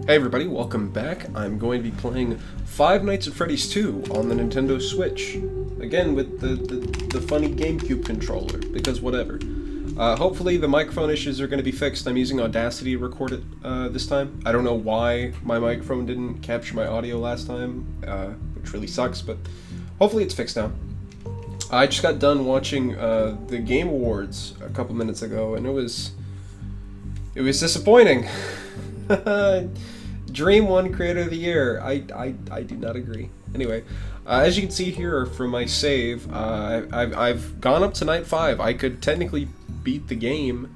Hey everybody, welcome back. I'm going to be playing Five Nights at Freddy's 2 on the Nintendo Switch. Again, with the funny GameCube controller, because whatever. Hopefully the microphone issues are going to be fixed. I'm using Audacity to record it this time. I don't know why my microphone didn't capture my audio last time, which really sucks, but hopefully it's fixed now. I just got done watching the Game Awards a couple minutes ago, and it was disappointing. Dream won Creator of the Year. I do not agree. Anyway, as you can see here from my save, I've gone up to Night 5. I could technically beat the game,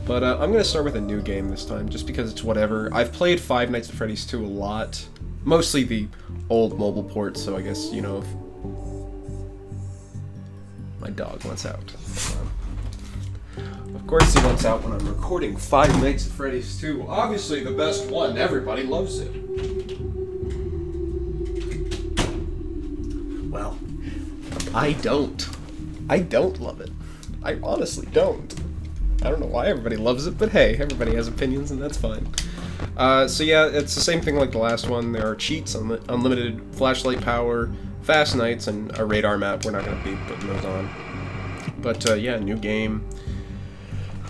but I'm going to start with a new game this time, just because it's whatever. I've played Five Nights at Freddy's 2 a lot. Mostly the old mobile ports, so I guess, you know, if my dog wants out. Of course he wants out when I'm recording Five Nights at Freddy's 2. Obviously the best one. Everybody loves it. Well, I don't. I don't love it. I honestly don't. I don't know why everybody loves it, but hey, everybody has opinions and that's fine. So yeah, it's the same thing like the last one. There are cheats, unlimited flashlight power, fast nights, and a radar map. We're not going to be putting those on. But yeah, new game.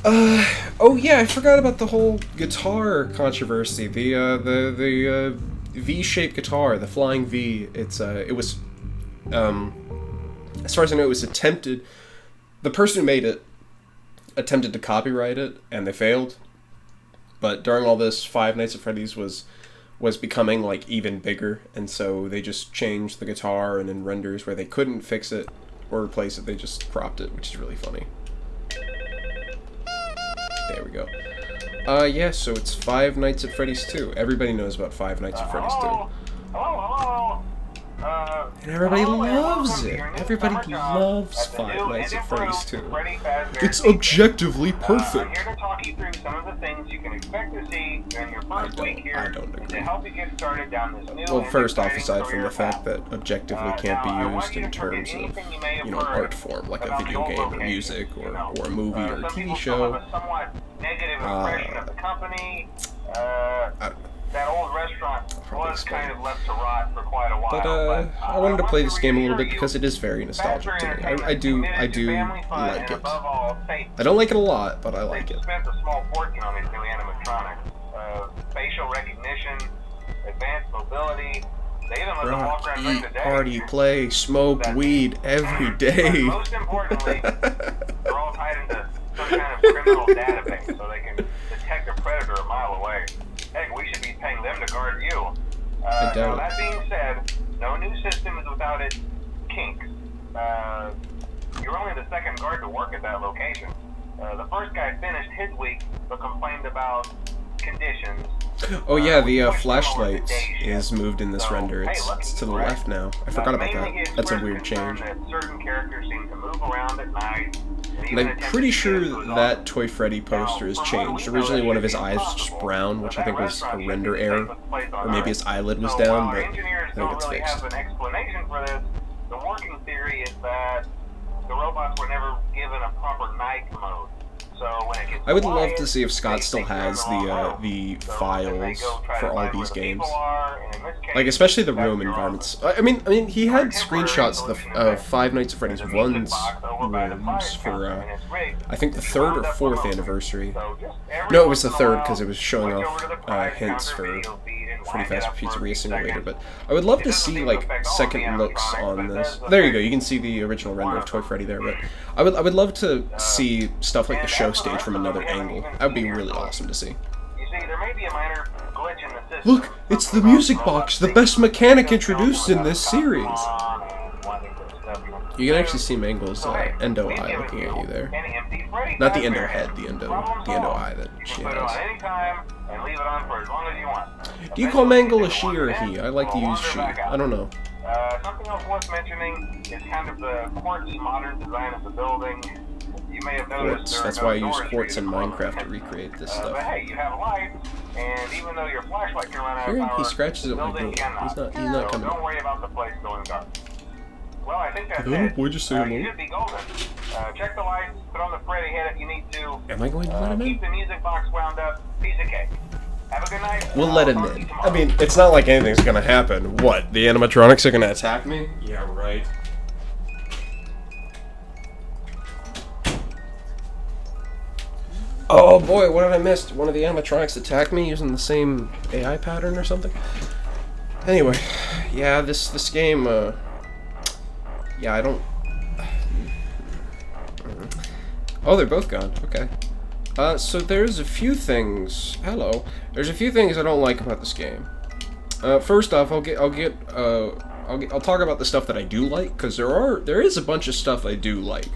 Oh yeah, I forgot about the whole guitar controversy. The V-shaped guitar, the flying V. It was, as far as I know, it was attempted. The person who made it attempted to copyright it, and they failed. But during all this, Five Nights at Freddy's was becoming like even bigger, and so they just changed the guitar, and in renders where they couldn't fix it or replace it, they just cropped it, which is really funny. There we go. Yeah, so it's Five Nights at Freddy's 2. Everybody knows about Five Nights at Freddy's 2. Hello. And everybody loves it. Everybody loves Five Nights at Freddy's 2. It's objectively perfect. Here to talk you through some of the things you can expect to see during your first week here. I don't agree. To help you get started down this new. Well, first off, aside from the fact that objectively can't be used in terms of, you know, art form, like a video game or music or a movie or a TV show. That old restaurant was kind of left to rot for quite a while. But I wanted to play this game a little bit because it is very nostalgic to me. I do like it. I don't like it a lot, but I like it. Spent a small fortune on these new animatronics. Facial recognition, advanced mobility. They even let them walk around during the day. Party, play, smoke weed every day. But most importantly, they're all tied into some kind of criminal database so they can detect a predator a mile away. Heck, we should be paying them to guard you. Now, that being said, no new system is without its kinks. You're only the second guard to work at that location. The first guy finished his week, but complained about conditions. Oh yeah, the flashlight is moved in this render. It's to the left now. I forgot about that. That's a weird change. Certain characters seem to move around at night. And I'm pretty sure that Toy Freddy poster has changed. Originally one of his eyes was just brown, which I think was a render error. Or maybe his eyelid was down, but I think it's fixed. An explanation for this. The working theory is that the robots were never given a proper night mode. I would love to see if Scott still has the files for all these games, like especially the room environments. I mean, he had screenshots of Five Nights at Freddy's 1's rooms for I think the 3rd or 4th anniversary. No, it was the 3rd because it was showing off hints for Freddy Fast Pizzeria Simulator. But I would love to see like second looks on this. There you go. You can see the original render of Toy Freddy there. But I would love to see stuff like the show stage from another angle. That would be really awesome to see. You see, there may be a minor glitch in the system. Look, it's the music box, the best mechanic introduced in this series. You can actually see Mangle's endo eye looking at you there. Not the endo head, the endo eye that she has. Do you call Mangle a she or a he? I like to use she. I don't know. Something else worth mentioning is kind of the quirky modern design of the building. You may have noticed quartz. That's why I use quartz in Minecraft to recreate this stuff. But hey, you have lights, and even though your flashlight can run out of power, he scratches at my door. He's not coming. Don't worry about the place going dark. Well, I think that's it. Little boy just say hello. You should be golden. Check the lights, put on the Freddy head if you need to. Am I going to let him in? Keep the music box wound up. Piece of cake. Have a good night. We'll let him in. I mean, it's not like anything's gonna happen. What? The animatronics are gonna attack me? Yeah, right. Oh boy, what did I miss? One of the animatronics attacked me using the same AI pattern or something? Anyway, yeah, this game, yeah, I don't... Oh, they're both gone. Okay. So there's a few things... Hello. There's a few things I don't like about this game. First off, I'll talk about the stuff that I do like, because there is a bunch of stuff I do like.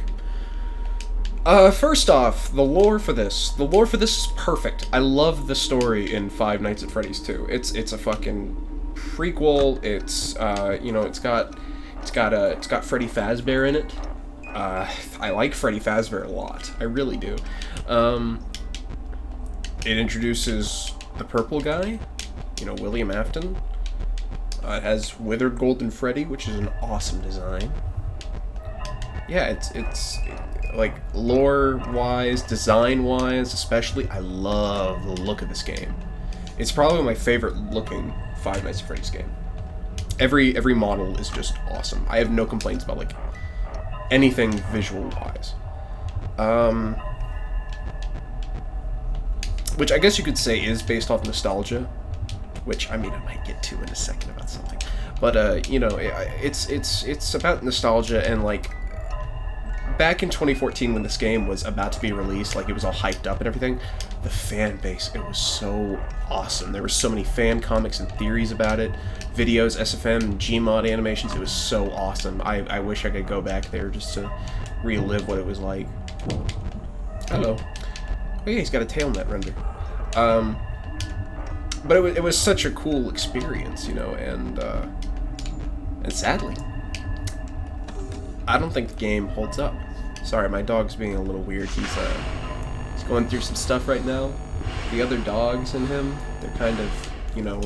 First off, the lore for this. The lore for this is perfect. I love the story in Five Nights at Freddy's 2. It's a fucking prequel. It's you know, it's got Freddy Fazbear in it. I like Freddy Fazbear a lot. I really do. It introduces the purple guy, you know, William Afton. It has Withered Golden Freddy, which is an awesome design. Yeah, it's like lore-wise, design-wise, especially, I love the look of this game. It's probably my favorite looking Five Nights at Freddy's game. Every model is just awesome. I have no complaints about like anything visual-wise. Which I guess you could say is based off nostalgia, which I mean I might get to in a second about something. But you know, it's about nostalgia, and like back in 2014 when this game was about to be released, like it was all hyped up and everything, the fan base, it was so awesome. There were so many fan comics and theories about it, videos, SFM, Gmod animations. It was so awesome. I wish I could go back there just to relive what it was like. Hello. Oh yeah, he's got a tail net render. But it was such a cool experience, you know, and sadly, I don't think the game holds up. Sorry, my dog's being a little weird. He's going through some stuff right now. The other dogs and him, they're kind of, you know,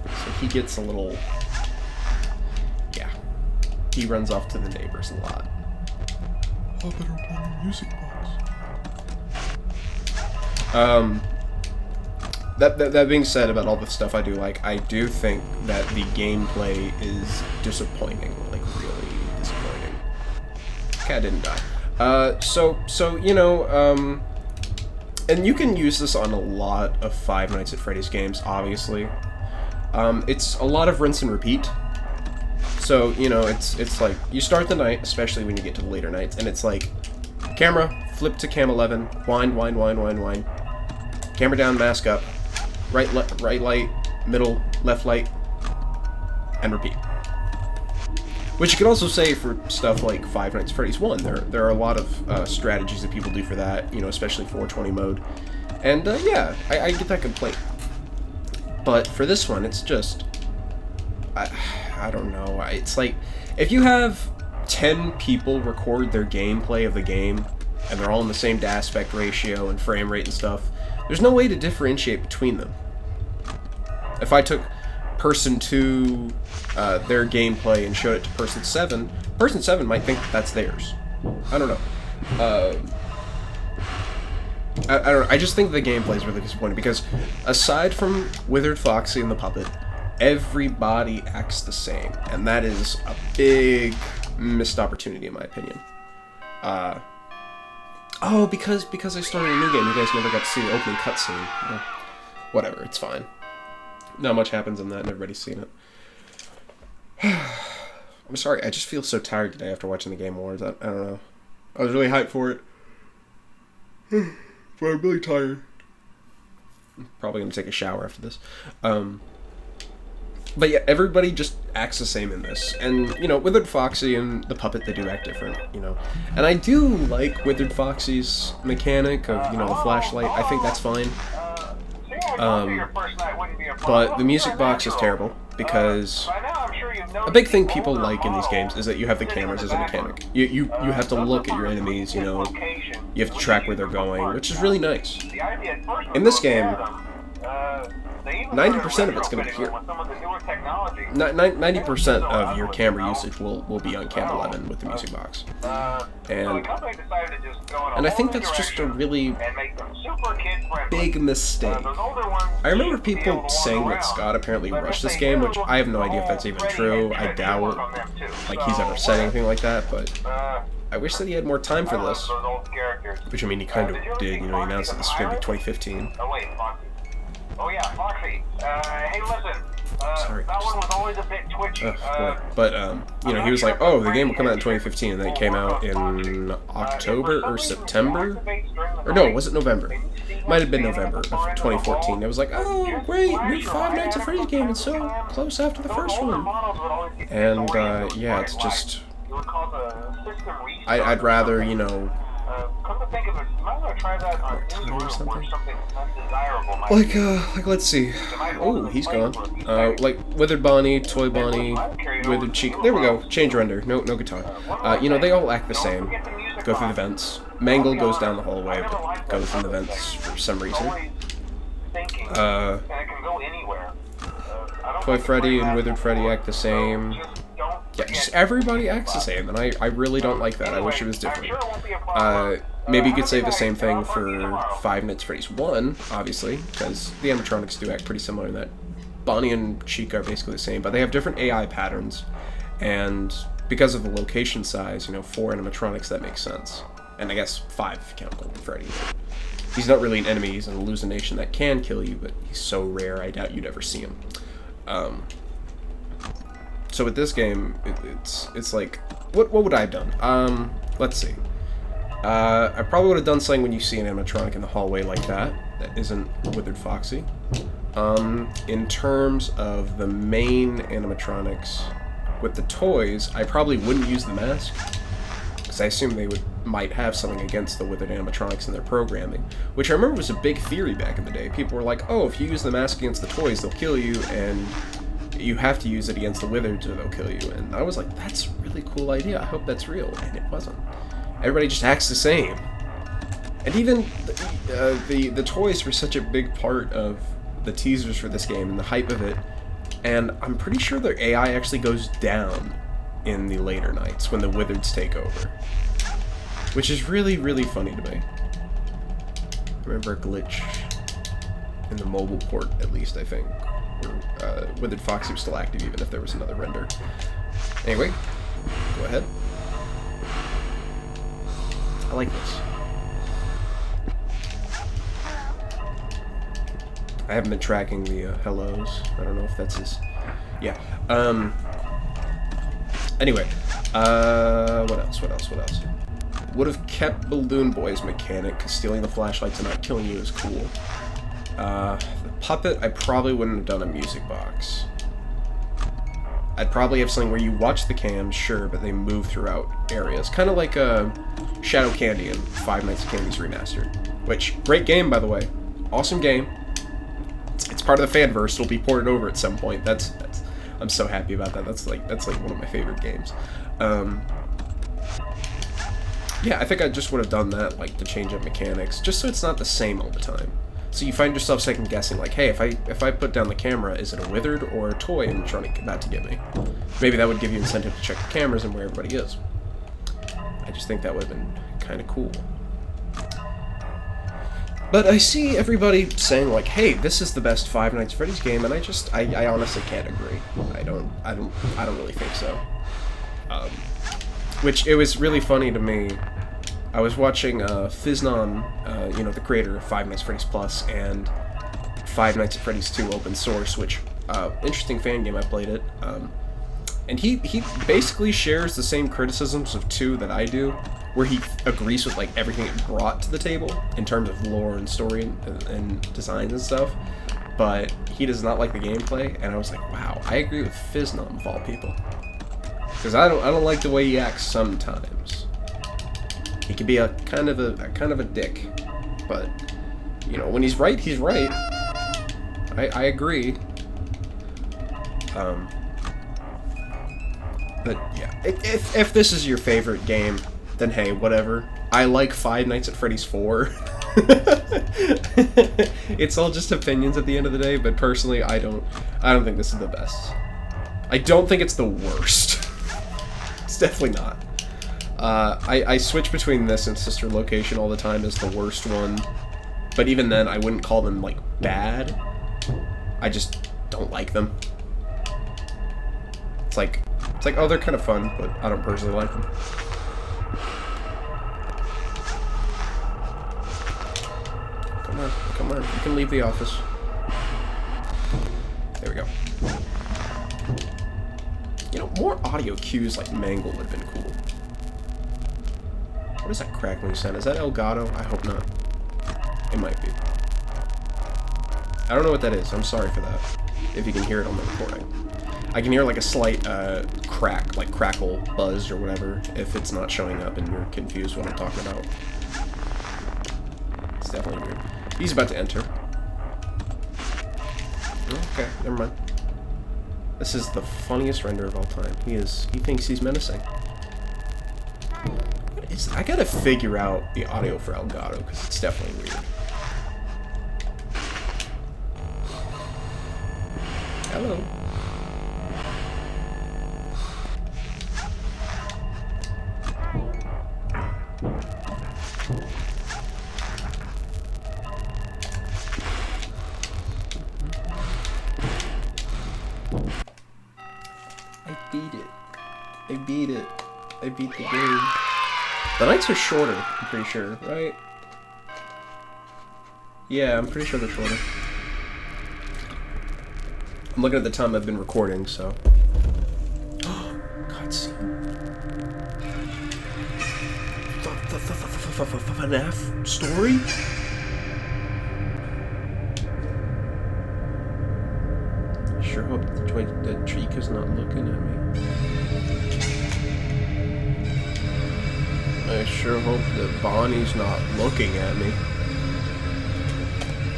so he gets a little, yeah, he runs off to the neighbors a lot. I better run the music box. That being said, about all the stuff I do like, I do think that the gameplay is disappointing, like really disappointing. Cat didn't die. So you know, and you can use this on a lot of Five Nights at Freddy's games, obviously. It's a lot of rinse and repeat. So, you know, it's like, you start the night, especially when you get to the later nights, and it's like, camera, flip to cam 11, wind, wind, wind, wind, wind, camera down, mask up, right light, middle, left light, and repeat. Which you could also say for stuff like Five Nights at Freddy's 1. There are a lot of strategies that people do for that, you know, especially 420 mode. And, yeah, I get that complaint. But for this one, it's just, I don't know, it's like, if you have 10 people record their gameplay of the game, and they're all in the same aspect ratio and frame rate and stuff, there's no way to differentiate between them. If I took person 2, their gameplay, and showed it to person 7 might think that's theirs. I don't know. I don't know. I just think the gameplay is really disappointing, because aside from Withered Foxy and the puppet, everybody acts the same, and that is a big missed opportunity in my opinion. Oh, because I started a new game, you guys never got to see the opening cutscene. Well, whatever, it's fine. Not much happens in that, and everybody's seen it. I'm sorry, I just feel so tired today after watching the Game Awards. I don't know. I was really hyped for it. But I'm really tired. I'm probably gonna take a shower after this. But yeah, everybody just acts the same in this. And, you know, Withered Foxy and the puppet, they do act different, you know. And I do like Withered Foxy's mechanic of, you know, the flashlight. I think that's fine. But the music box is terrible, because a big thing people like in these games is that you have the cameras as a mechanic. You have to look at your enemies, you know, you have to track where they're going, which is really nice. In this game, 90% of it's going to be here. 90% of your camera usage will be on Cam 11 with the music box. And I think that's just a really big mistake. I remember people saying that Scott apparently rushed this game, which I have no idea if that's even true. I doubt like he's ever said anything like that, but I wish that he had more time for this. Which, I mean, he kind of did. You know, he announced that this was going to be 2015. Oh yeah, Foxy. Hey, listen. Sorry. That one was always a bit twitchy. But you know, he was like, "Oh, the game will come out in 2015," and then it came out in October or September, or no, was it November? Might have been November of 2014. It was like, "Oh, great, new Five Nights at Freddy's game. It's so close after the first one." And yeah, it's just. I'd rather, you know. Come to think of it, you might want to try that on something undesirable. Like, let's see. Oh, he's gone. Like Withered Bonnie, Toy Bonnie, Withered Cheek. There we go. Change render. No guitar. You know, they all act the same. Go through the vents. Mangle goes down the hallway, but goes through the vents for some reason. Toy Freddy and Withered Freddy act the same. Yeah, just everybody acts the same, and I really don't like that. I wish it was different. Maybe you could say the same thing for Five Nights at Freddy's 1, obviously, because the animatronics do act pretty similar in that. Bonnie and Chica are basically the same, but they have different AI patterns, and because of the location size, you know, 4 animatronics, that makes sense. And I guess 5 if you count Golden Freddy. He's not really an enemy, he's an hallucination that can kill you, but he's so rare, I doubt you'd ever see him. So with this game, it's like, what would I have done? Let's see. I probably would have done something when you see an animatronic in the hallway like that isn't Withered Foxy. In terms of the main animatronics with the toys, I probably wouldn't use the mask, because I assume they might have something against the Withered animatronics in their programming, which I remember was a big theory back in the day. People were like, oh, if you use the mask against the toys, they'll kill you, and you have to use it against the Wizards or they'll kill you. And I was like, that's a really cool idea. I hope that's real. And it wasn't. Everybody just acts the same. And even the toys were such a big part of the teasers for this game and the hype of it. And I'm pretty sure their AI actually goes down in the later nights when the Wizards take over. Which is really, really funny to me. I remember a glitch in the mobile port, at least, I think. Withered Foxy was still active even if there was another render. Anyway, go ahead. I like this. I haven't been tracking the hellos. I don't know if that's his... Yeah. Anyway. What else? Would have kept Balloon Boy's mechanic, because stealing the flashlights and not killing you is cool. The puppet, I probably wouldn't have done a music box. I'd probably have something where you watch the cams, sure, but they move throughout areas. Kind of like Shadow Candy in Five Nights at Candy's Remastered. Which, great game, by the way. Awesome game. It's part of the fanverse. It'll be ported over at some point. That's I'm so happy about that. That's like one of my favorite games. Yeah, I think I just would have done that, like, to change up mechanics, just so it's not the same all the time. So you find yourself second guessing, like, hey, if I put down the camera, is it a Withered or a toy animatronic about to get me? Maybe that would give you incentive to check the cameras and where everybody is. I just think that would have been kind of cool. But I see everybody saying, like, hey, this is the best Five Nights at Freddy's game, and I honestly can't agree. I don't really think so. Which, it was really funny to me. I was watching Fiznon, you know, the creator of Five Nights at Freddy's Plus, and Five Nights at Freddy's 2 Open Source, which, interesting fan game, I played it. And he basically shares the same criticisms of 2 that I do, where he agrees with, like, everything it brought to the table, in terms of lore and story and designs and stuff, but he does not like the gameplay, and I was like, wow, I agree with Fiznon, of all people. Because I don't like the way he acts sometimes. He can be a kind of a dick, but you know, when he's right, he's right. I agree. But yeah, if this is your favorite game, then hey, whatever. I like Five Nights at Freddy's 4. It's all just opinions at the end of the day, but personally, I don't think this is the best. I don't think it's the worst. It's definitely not. I switch between this and Sister Location all the time as the worst one, but even then, I wouldn't call them, like, bad. I just don't like them. It's like, oh, they're kind of fun, but I don't personally like them. Come on, you can leave the office. There we go. You know, more audio cues like Mangle would have been cool. What is that crackling sound? Is that Elgato? I hope not. It might be. I don't know what that is. I'm sorry for that. If you can hear it on the recording. I can hear like a slight crack, like crackle, buzz, or whatever, if it's not showing up and you're confused what I'm talking about. It's definitely weird. He's about to enter. Okay, never mind. This is the funniest render of all time. He thinks he's menacing. What is that? I gotta figure out the audio for Elgato, because it's definitely weird. Hello. I beat it. I beat the game. The nights are shorter, I'm pretty sure, right? Yeah, I'm pretty sure they're shorter. I'm looking at the time I've been recording, so... Cutscene. FNAF story? I sure hope the Trika's not looking at me. I sure hope that Bonnie's not looking at me.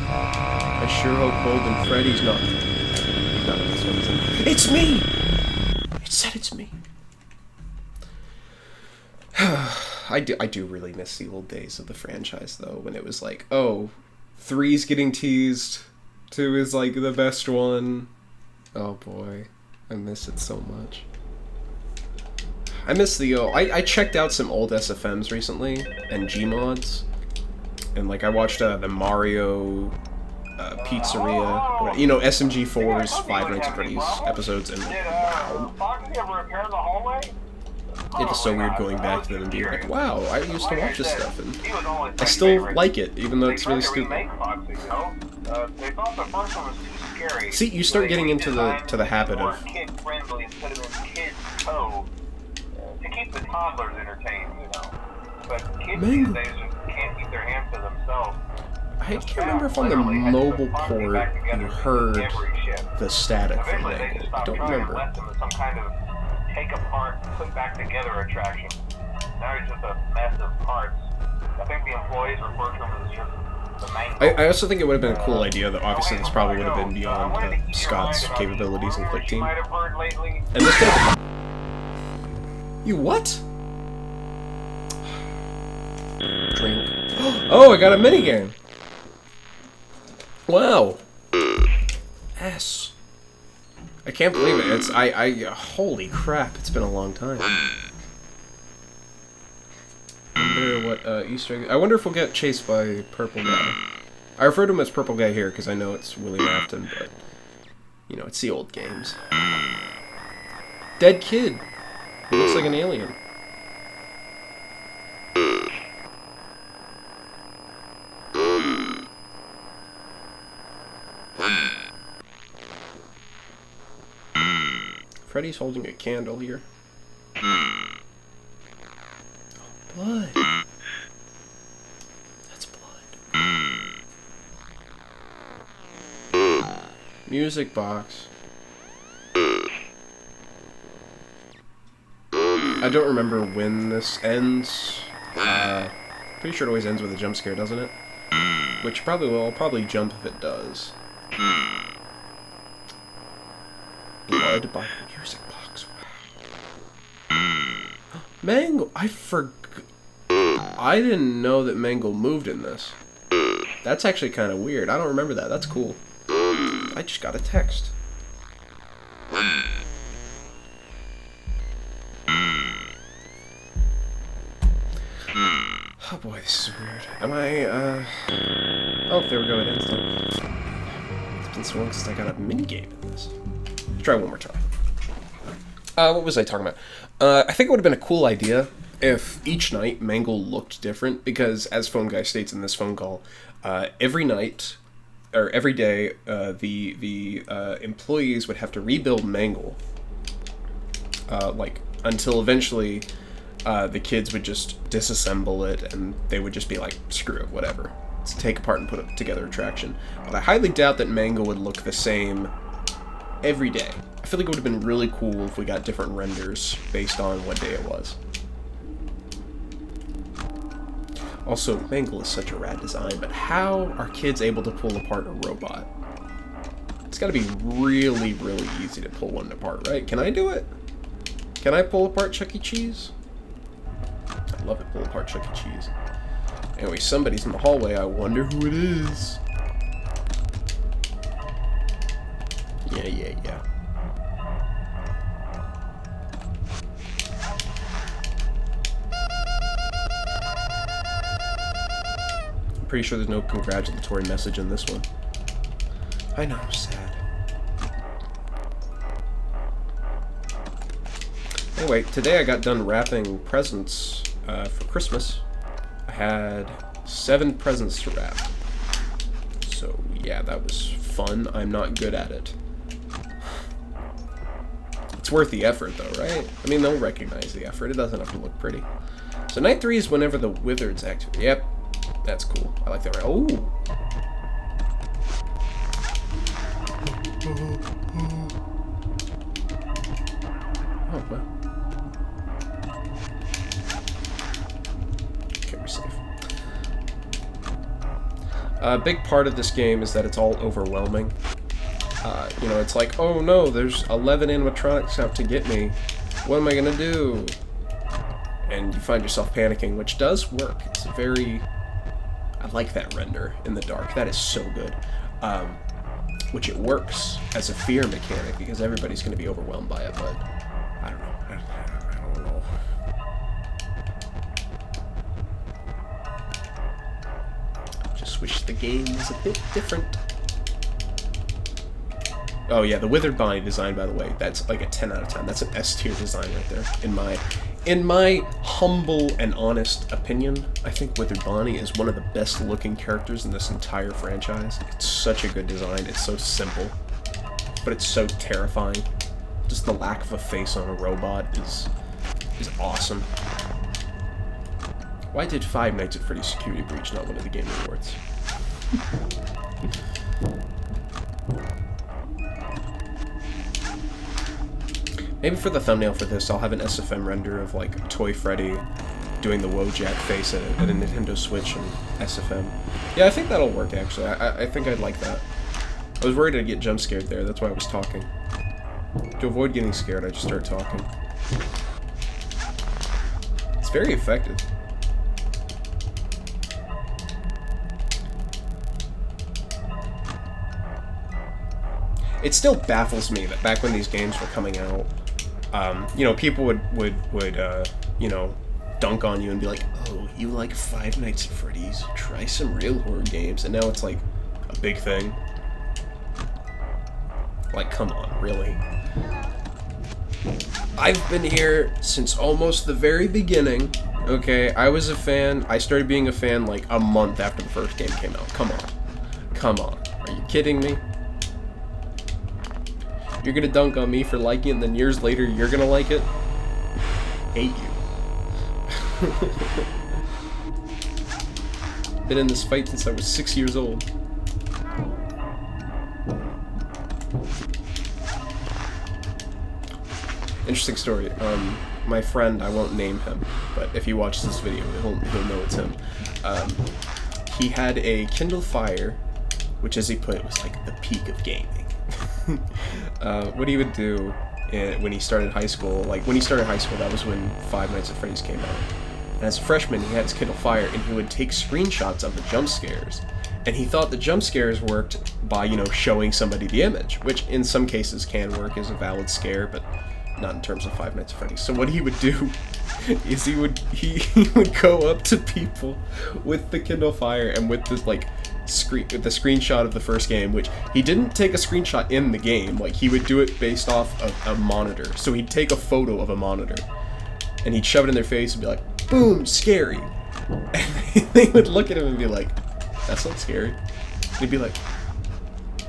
I sure hope Golden Freddy's not... He's not in this one, is he? It's me! It said it's me. I do really miss the old days of the franchise, though, when it was like, oh, 3's getting teased, 2 is like the best one. Oh boy, I miss it so much. I miss the I checked out some old SFMs recently and Gmods, and like I watched the Mario Pizzeria, you know, SMG4's Five Nights at Freddy's episodes, and wow, it is so weird going back to them and being like, wow, I used to watch this stuff and I still like it, even though it's really stupid. See, you start getting into the habit of keep the toddlers entertained, you know. But kids these days just can't keep their hands to themselves. I can't remember if on the mobile port you heard the static from Mangle. I don't remember. Some kind of take apart, put back together attraction. Now he's just a mess of parts. I think the employees refer to him as just the Mangle. I also think it would have been a cool idea that obviously this probably would have been beyond Scott's capabilities and Click Team. And this could have been... You what? Drink. Oh, I got a minigame. Wow. S. I can't believe it. It's holy crap! It's been a long time. I wonder what Easter egg. I wonder if we'll get chased by Purple Guy. I refer to him as Purple Guy here because I know it's William Afton, but you know it's the old games. Dead kid. He looks like an alien. Freddy's holding a candle here. Oh, blood. That's blood. Music box. I don't remember when this ends. Pretty sure it always ends with a jump scare, doesn't it? Which probably will. I'll probably jump if it does. Blood by the music box. Wow. Mangle. I didn't know that Mangle moved in this. That's actually kind of weird. I don't remember that. That's cool. I just got a text. Oh boy, this is weird. Am I, Oh, there we go, it ends there. It's been so long since I got a minigame in this. Let's try one more time. What was I talking about? I think it would have been a cool idea if each night Mangle looked different, because as Phone Guy states in this phone call, every night, or every day, the employees would have to rebuild Mangle, until eventually the kids would just disassemble it, and they would just be like, screw it, whatever. Let's take apart and put it together attraction. But I highly doubt that Mangle would look the same every day. I feel like it would have been really cool if we got different renders based on what day it was. Also, Mangle is such a rad design, but how are kids able to pull apart a robot? It's gotta be really, really easy to pull one apart, right? Can I do it? Can I pull apart Chuck E. Cheese? I'd love to pull apart Chuck E. Cheese. Anyway, somebody's in the hallway. I wonder who it is. Yeah. I'm pretty sure there's no congratulatory message in this one. I know, sad. Anyway, today I got done wrapping presents for Christmas. I had 7 presents to wrap. So yeah, that was fun. I'm not good at it. It's worth the effort though, right? I mean, they'll recognize the effort. It doesn't have to look pretty. So night 3 is whenever the wizards activate. Yep, that's cool. I like that. Oh! Oh, well. Okay, we're safe. A big part of this game is that it's all overwhelming. You know, it's like, oh no, there's 11 animatronics out to get me. What am I gonna do? And you find yourself panicking, which does work. It's very... I like that render in the dark. That is so good. Which it works as a fear mechanic, because everybody's gonna be overwhelmed by it, but... I don't know. I don't know. Just wish the game was a bit different. Oh yeah, the Withered Bonnie design, by the way, that's like a 10 out of 10. That's an S-tier design right there. In my humble and honest opinion, I think Withered Bonnie is one of the best looking characters in this entire franchise. It's such a good design. It's so simple, but it's so terrifying. Just the lack of a face on a robot is awesome. Why did Five Nights at Freddy's Security Breach not win the Game Awards? Maybe for the thumbnail for this, I'll have an SFM render of, like, Toy Freddy doing the Wojak face at a Nintendo Switch and SFM. Yeah, I think that'll work, actually. I think I'd like that. I was worried I'd get jump scared there, that's why I was talking. To avoid getting scared, I just start talking. It's very effective. It still baffles me that back when these games were coming out, you know, people would you know, dunk on you and be like, oh, you like Five Nights at Freddy's? Try some real horror games. And now it's like a big thing. Like, come on, really? I've been here since almost the very beginning, okay? I was a fan. I started being a fan like a month after the first game came out. Come on. Come on. Are you kidding me? You're gonna dunk on me for liking it, and then years later you're gonna like it? Hate you. Been in this fight since I was 6 years old. Interesting story. My friend, I won't name him, but if he watches this video, he'll know it's him. He had a Kindle Fire, which, as he put it, was like the peak of gaming. What he would do when he started high school, that was when Five Nights at Freddy's came out. And as a freshman, he had his Kindle Fire, and he would take screenshots of the jump scares, And he thought the jump scares worked by, you know, showing somebody the image, which in some cases can work as a valid scare, but not in terms of Five Nights at Freddy's. So what he would do is he would go up to people with the Kindle Fire and with this like the screenshot of the first game, which he didn't take a screenshot in the game. Like, he would do it based off of a monitor. So he'd take a photo of a monitor and he'd shove it in their face and be like, boom, scary. And they would look at him and be like, that's not scary. And he'd be like,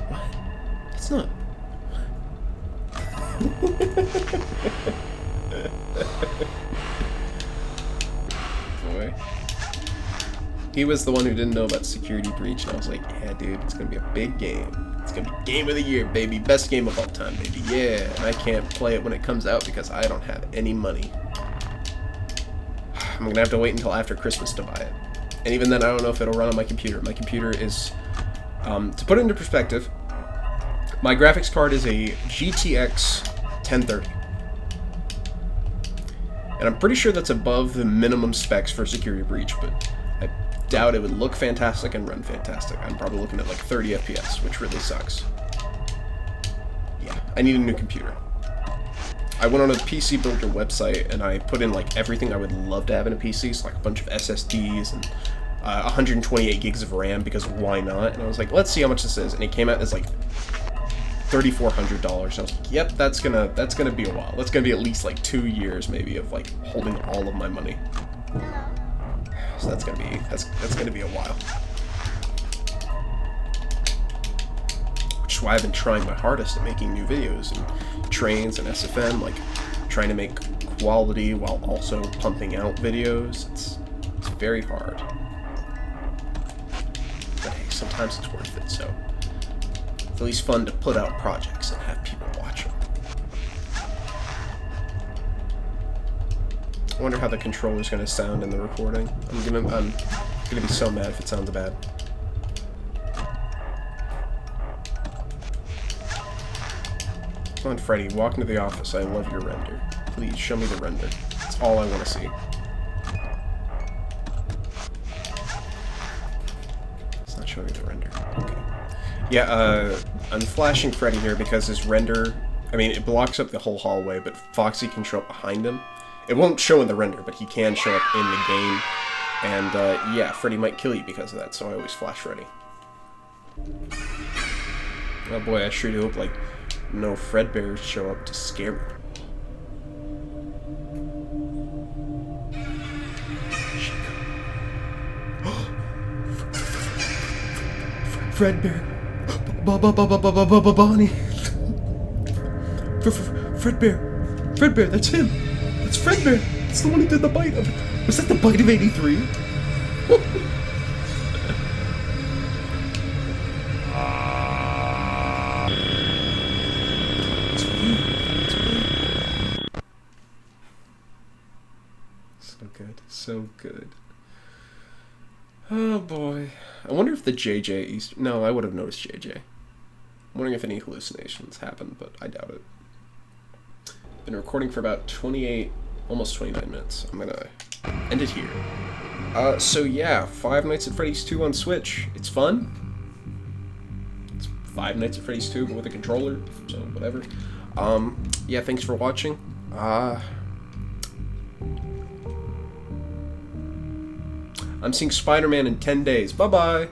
what? It's not. Boy. He was the one who didn't know about Security Breach, and I was like, yeah, dude, it's gonna be a big game. It's gonna be game of the year, baby. Best game of all time, baby. Yeah, and I can't play it when it comes out because I don't have any money. I'm gonna have to wait until after Christmas to buy it. And even then, I don't know if it'll run on my computer. My computer is, to put it into perspective, my graphics card is a GTX 1030. And I'm pretty sure that's above the minimum specs for Security Breach, but I doubt it would look fantastic and run fantastic. I'm probably looking at like 30 FPS, which really sucks. Yeah, I need a new computer. I went on a PC Builder website and I put in like everything I would love to have in a PC, so like a bunch of SSDs and 128 gigs of RAM, because why not? And I was like, let's see how much this is, and it came out as like $3,400. I was like, yep, that's gonna be a while. That's gonna be at least like 2 years maybe of like holding all of my money. So that's gonna be a while. Which is why I've been trying my hardest at making new videos and trains and SFM, like trying to make quality while also pumping out videos. It's very hard. But hey, sometimes it's worth it, so it's at least fun to put out projects and have people watch them. I wonder how the controller's gonna sound in the recording. I'm gonna be so mad if it sounds bad. Come on, Freddy, walk into the office. I love your render. Please, show me the render. That's all I want to see. It's not showing me the render. Okay. Yeah, I'm flashing Freddy here because his render, I mean, it blocks up the whole hallway, but Foxy can show up behind him. It won't show in the render, but he can show up in the game. And, yeah, Freddy might kill you because of that, so I always flash Freddy. Oh boy, I sure do hope, like, no Fredbears show up to scare me. Fredbear. Bonnie. Fredbear. Fredbear, that's him. That's Fredbear. That's the one who did the bite of it. Was that the bite of 83? So good. So good. Oh boy. I wonder if the JJ Easter... No, I would have noticed JJ. I'm wondering if any hallucinations happened, but I doubt it. Been recording for about 28, almost 29 minutes. I'm gonna end it here. So yeah, Five Nights at Freddy's 2 on Switch. It's fun. It's Five Nights at Freddy's 2, but with a controller, so whatever. Yeah, thanks for watching. I'm seeing Spider-Man in 10 days. Bye-bye!